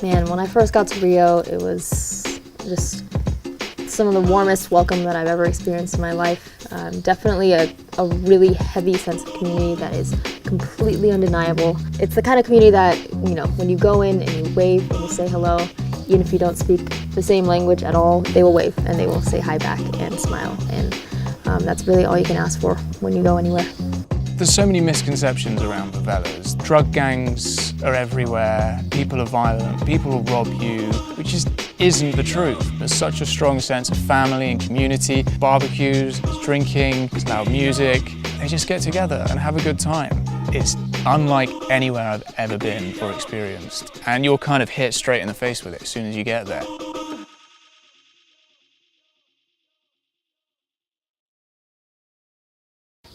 Man, when I first got to Rio, it was just some of the warmest welcome that I've ever experienced in my life. Definitely a really heavy sense of community that is completely undeniable. It's the kind of community that, you know, when you go in and you wave and you say hello, even if you don't speak the same language at all, they will wave and they will say hi back and smile. And that's really all you can ask for when you go anywhere. There's so many misconceptions around favelas. Drug gangs are everywhere, people are violent, people will rob you, which just isn't the truth. There's such a strong sense of family and community, barbecues, there's drinking, there's loud music. They just get together and have a good time. It's unlike anywhere I've ever been or experienced. And you're kind of hit straight in the face with it as soon as you get there.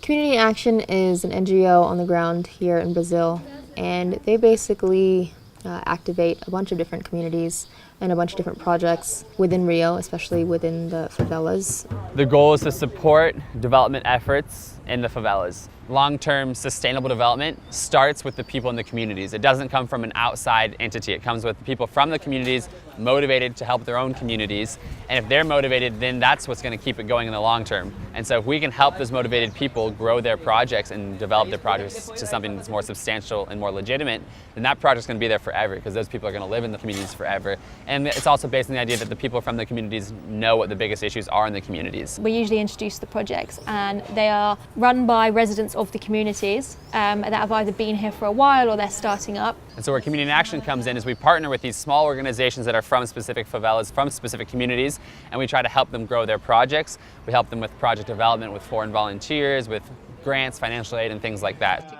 Community Action is an NGO on the ground here in Brazil, and they basically activate a bunch of different communities and a bunch of different projects within Rio, especially within the favelas. The goal is to support development efforts in the favelas. Long-term sustainable development starts with the people in the communities. It doesn't come from an outside entity. It comes with people from the communities motivated to help their own communities. And if they're motivated, then that's what's going to keep it going in the long term. And so if we can help those motivated people grow their projects and develop their projects to something that's more substantial and more legitimate, then that project's going to be there forever because those people are going to live in the communities forever. And it's also based on the idea that the people from the communities know what the biggest issues are in the communities. We usually introduce the projects, and they are run by residents of the communities that have either been here for a while or they're starting up. And so where Community Action comes in is we partner with these small organizations that are from specific favelas, from specific communities, and we try to help them grow their projects. We help them with project development, with foreign volunteers, with grants, financial aid, and things like that.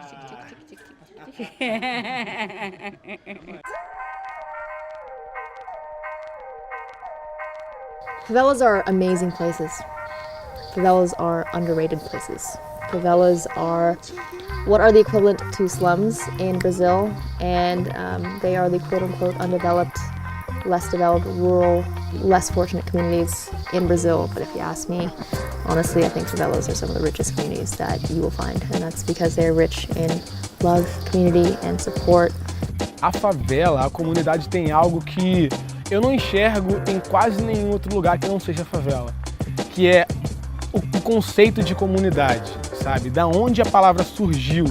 Favelas are amazing places. Favelas are underrated places. Favelas are what are the equivalent to slums in Brazil, and they are the quote-unquote undeveloped, less developed, rural, less fortunate communities in Brazil. But if you ask me, honestly, I think favelas are some of the richest communities that you will find, and that's because they're rich in love, community, and support. A favela, a comunidade tem algo que eu não enxergo em quase nenhum outro lugar que não seja favela, que é o conceito de comunidade, sabe? Da onde a palavra surgiu.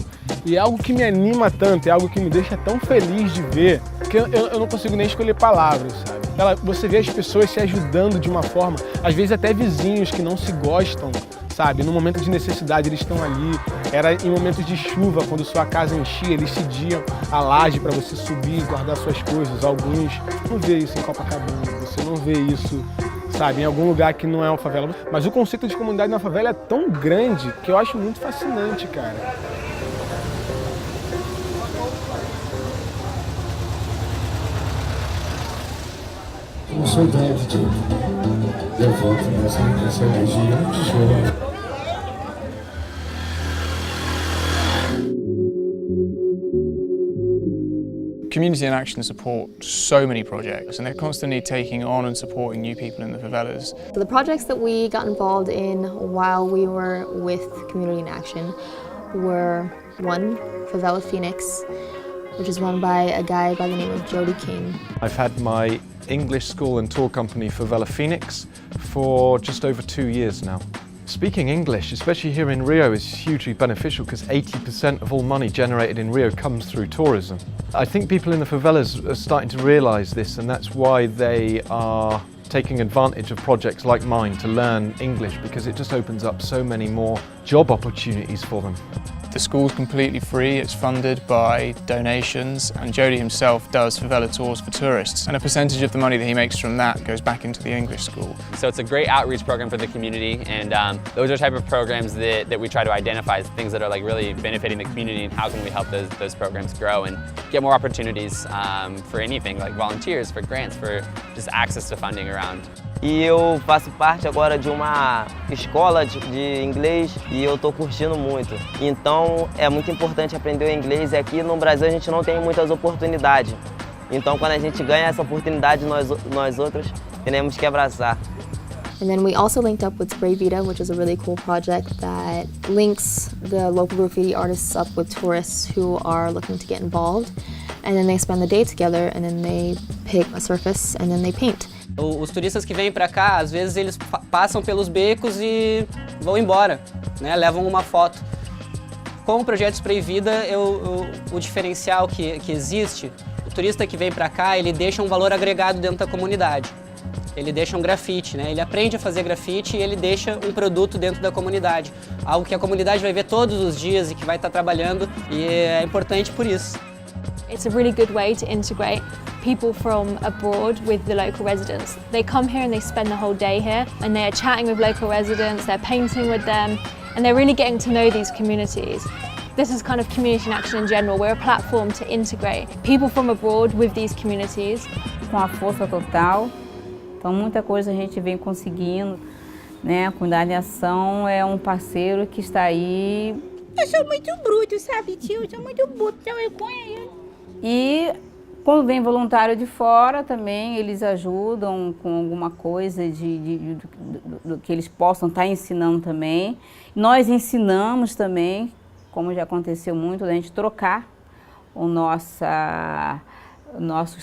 E é algo que me anima tanto, é algo que me deixa tão feliz de ver, que eu não consigo nem escolher palavras, sabe? Você vê as pessoas se ajudando de uma forma, às vezes até vizinhos que não se gostam, sabe? No momento de necessidade eles estão ali. Era em momentos de chuva, quando sua casa enchia, eles cediam a laje para você subir e guardar suas coisas. Alguns não vê isso em Copacabana, você não vê isso, sabe, em algum lugar que não é uma favela. Mas o conceito de comunidade na favela é tão grande que eu acho muito fascinante, cara. Como soldado de devoto nessa região de jogo. Community and Action support so many projects, and they're constantly taking on and supporting new people in the favelas. So the projects that we got involved in while we were with Community in Action were one, Favela Phoenix, which is run by a guy by the name of Jody King. I've had my English school and tour company Favela Phoenix for just over 2 years now. Speaking English, especially here in Rio, is hugely beneficial because 80% of all money generated in Rio comes through tourism. I think people in the favelas are starting to realise this, and that's why they are taking advantage of projects like mine to learn English, because it just opens up so many more job opportunities for them. The school's completely free, it's funded by donations, and Jody himself does favela tours for tourists, and a percentage of the money that he makes from that goes back into the English school. So it's a great outreach program for the community, and those are the type of programs that we try to identify as things that are like really benefiting the community, and how can we help those programs grow and get more opportunities for anything, like volunteers, for grants, for just access to funding around. E eu faço parte agora de uma escola de inglês e eu estou curtindo muito. Então é muito importante aprender o inglês, e aqui no Brasil a gente não tem muitas oportunidades. Então quando a gente ganha essa oportunidade, nós outros temos que abraçar. And then we also linked up with Spray Vita, which is a really cool project that links the local graffiti artists up with tourists who are looking to get involved. and then they spend the day together, and then they pick a surface, and then they paint. Os turistas que vêm para cá, às vezes eles passam pelos becos e vão embora, né? Levam uma foto. Com o projeto Spray Vida, o diferencial que existe, o turista que vem para cá, ele deixa um valor agregado dentro da comunidade. Ele deixa um grafite, né? Ele aprende a fazer grafite e ele deixa um produto dentro da comunidade. Algo que a comunidade vai ver todos os dias e que vai estar trabalhando, e é importante por isso. It's a really good way to integrate people from abroad with the local residents. They come here and they spend the whole day here, and they're chatting with local residents, they're painting with them, and they're really getting to know these communities. This is kind of community in action in general. We're a platform to integrate people from abroad with these communities. Com a força total, então muita coisa a gente vem conseguindo, né? A Comunidade em Ação é um parceiro que está aí. Eu sou muito bruto, sabe, tio? Eu sou muito bruto, então eu ponho ele. E quando vem voluntário de fora também, eles ajudam com alguma coisa do que eles possam estar ensinando também. Nós ensinamos também, como já aconteceu muito, da gente trocar nossos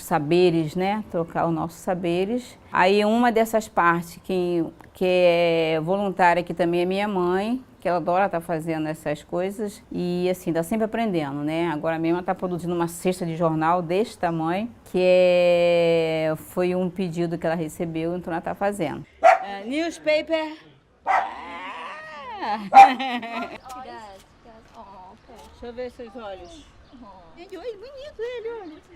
saberes, né? Trocar os nossos saberes. Aí uma dessas partes que é voluntária aqui também é minha mãe, que ela adora estar fazendo essas coisas e assim, está sempre aprendendo, né? Agora mesmo ela está produzindo uma cesta de jornal desse tamanho, foi um pedido que ela recebeu, então ela está fazendo. Newspaper. Deixa eu ver seus olhos. Gente, olha, bonito ele, olha.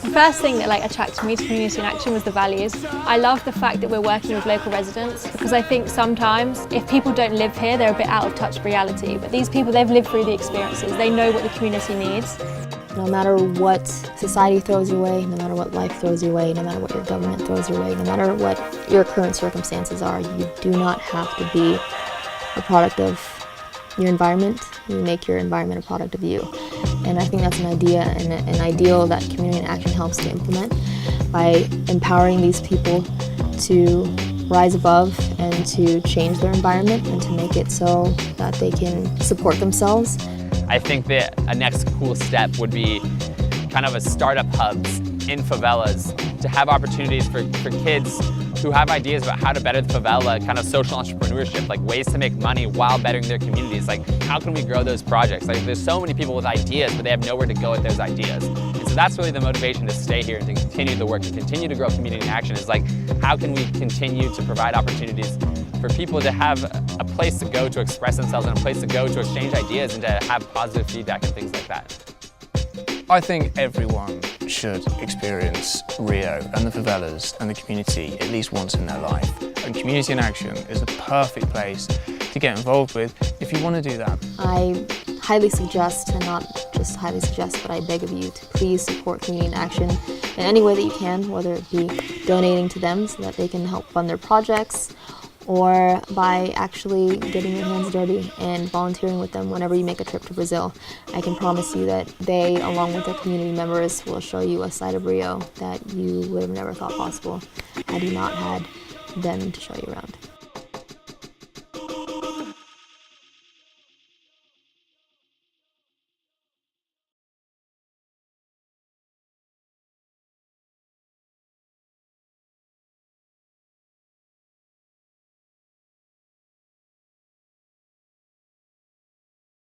The first thing that attracted me to Community in Action was the values. I love the fact that we're working with local residents, because I think sometimes if people don't live here, they're a bit out of touch with reality. But these people, they've lived through the experiences. They know what the community needs. No matter what society throws your way, no matter what life throws your way, no matter what your government throws your way, no matter what your current circumstances are, you do not have to be a product of your environment. You make your environment a product of you. And I think that's an idea and an ideal that Community in Action helps to implement by empowering these people to rise above and to change their environment and to make it so that they can support themselves. I think that a next cool step would be kind of a startup hubs in favelas to have opportunities for kids who have ideas about how to better the favela, kind of social entrepreneurship, like ways to make money while bettering their communities. Like, how can we grow those projects? Like, there's so many people with ideas, but they have nowhere to go with those ideas. And so that's really the motivation to stay here and to continue the work and continue to grow Community in Action is like, how can we continue to provide opportunities for people to have a place to go to express themselves and a place to go to exchange ideas and to have positive feedback and things like that. I think everyone should experience Rio and the favelas and the community at least once in their life. And Community in Action is the perfect place to get involved with if you want to do that. I highly suggest, and not just highly suggest, but I beg of you to please support Community in Action in any way that you can, whether it be donating to them so that they can help fund their projects, or by actually getting your hands dirty and volunteering with them whenever you make a trip to Brazil. I can promise you that they, along with their community members, will show you a side of Rio that you would have never thought possible had you not had them to show you around.